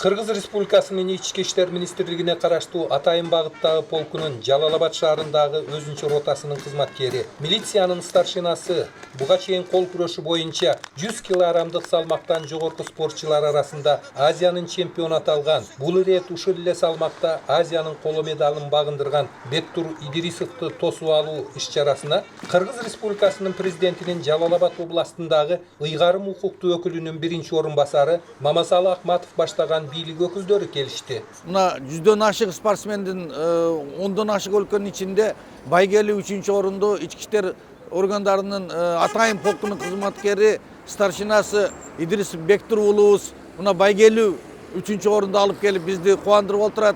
Кыргыз Республикасынын Ички иштер министрлигине караштуу Атайын багыттагы полкунун Жалал-Абад шаарындагы өзүнчө ротасынын кызматкери, милициянын старшинасы буга чейин кол күрөшү боюнча 100 килограммдык салмактан жогорку спортчулар арасында Азиянын чемпиону аталган, бул ирет ушул эле салмакта Азиянын коло медалын багындырган Бектур Идирисовду тосуп алуу иш-чарасына Кыргыз Республикасынын президентинин Жалал-Абад областындагы ыйгарым укуктуу өкүлүнүн биринчи орун басары Мамасалы Акматов баштаган бийлик өкүлдөрү келишти. Мына 100дөн ашык спортсмендин 10дон ашык өлкөнүн ичинде байгелүү 3-чү орунду ички иштер органдарынын Атайын полкунун кызматкери старшинасы Идирисов Бектур уулубуз мына байгелүү 3-чү орунду алып келип бизди кубандырып отурат.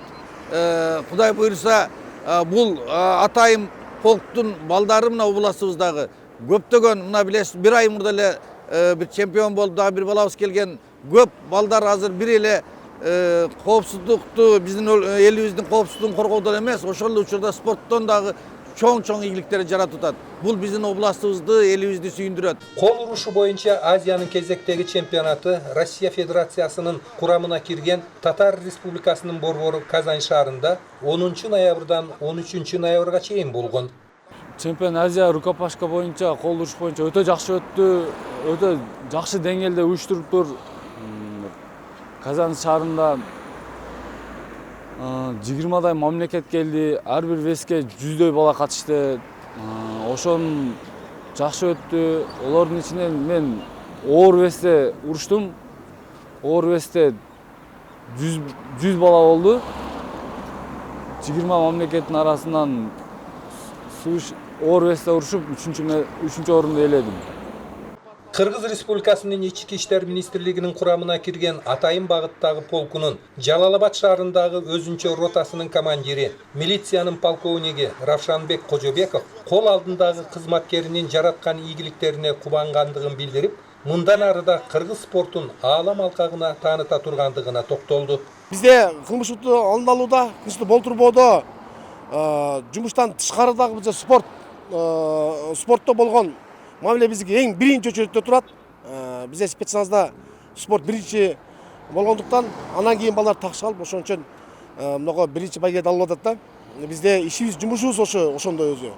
Кудай буйруса бул Атайын полктун балдары мына областыбыздагы көптөгөн мына билесиз бир ай мурда эле бир чемпион болуп дагы бир балабыз келген. Көп балдар азыр бир эле коопсуздукту биздин элибиздин коопсуздугун коргоодон эмес, ошол эле учурда спорттон дагы чоң игиликтер жаратып атат. Бул биздин областыбызды, элибизди сүйүндүрөт. Кол урушу боюнча Азиянын кезектеги чемпионаты Россия Федерациясынын курамына кирген Татар Республикасынын борбору Казань шаарында 10 ноябрдан 13 ноябрга чейин болгон. Чемпион Азия рукопашка боюнча, кол уруш боюнча өтө жакшы өттү, өтө жакшы деңгээлде уюштуруптур. Казань шаарында 20дай мамлекет келди, ар бир веске 100дөй бала катышты. Ошон жакшы өттү. Олордун ичинен мен оор весте уруштум. Оор весте 100 бала болду. 20 мамлекеттин арасынан оор весте урушуп 3-чү орунду ээледим. Кыргыз Республикасынын Ички иштер министрлигинин курамына кирген Атайын багыттагы полкунун Жалал-Абад шаарындагы өзүнчө ротасынын командири, милициянын полковниги Равшанбек Кожобеков кол алдындагы кызматкеринин жараткан ийгиликтерине кубангандыгын билдирип, мындан ары да кыргыз спортун аалам алкагына тааныта тургандыгына токтолду. Бизде кылмыштуу алдын алууда, кылмыштуу болтурбоодо, жумуштан тышкарыдагы бизде спортто болгон мамиле бизге эң биринчи очередте турат. Бизде спецназда спорт биринчи болгондуктан, анан кийин балдар такшы калып, ошон үчүн мынага биринчи байгеди алып атат да. Бизде ишибиз, жумушубуз ошондой өзү.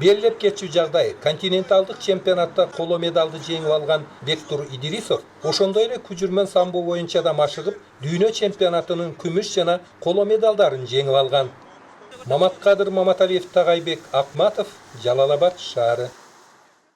Белгилеп кетчү жагдай, континенталдык чемпионатта коло медалды жеңип алган Бектур Идирисов ошондой эле күжүрмөн самбо боюнча да машыгып, дүйнө чемпионатынын күмүш жана коло медалдарын жеңип алган. Маматкадыр Маматалиев, Тагайбек Акматов, Жалал-Абад шаары.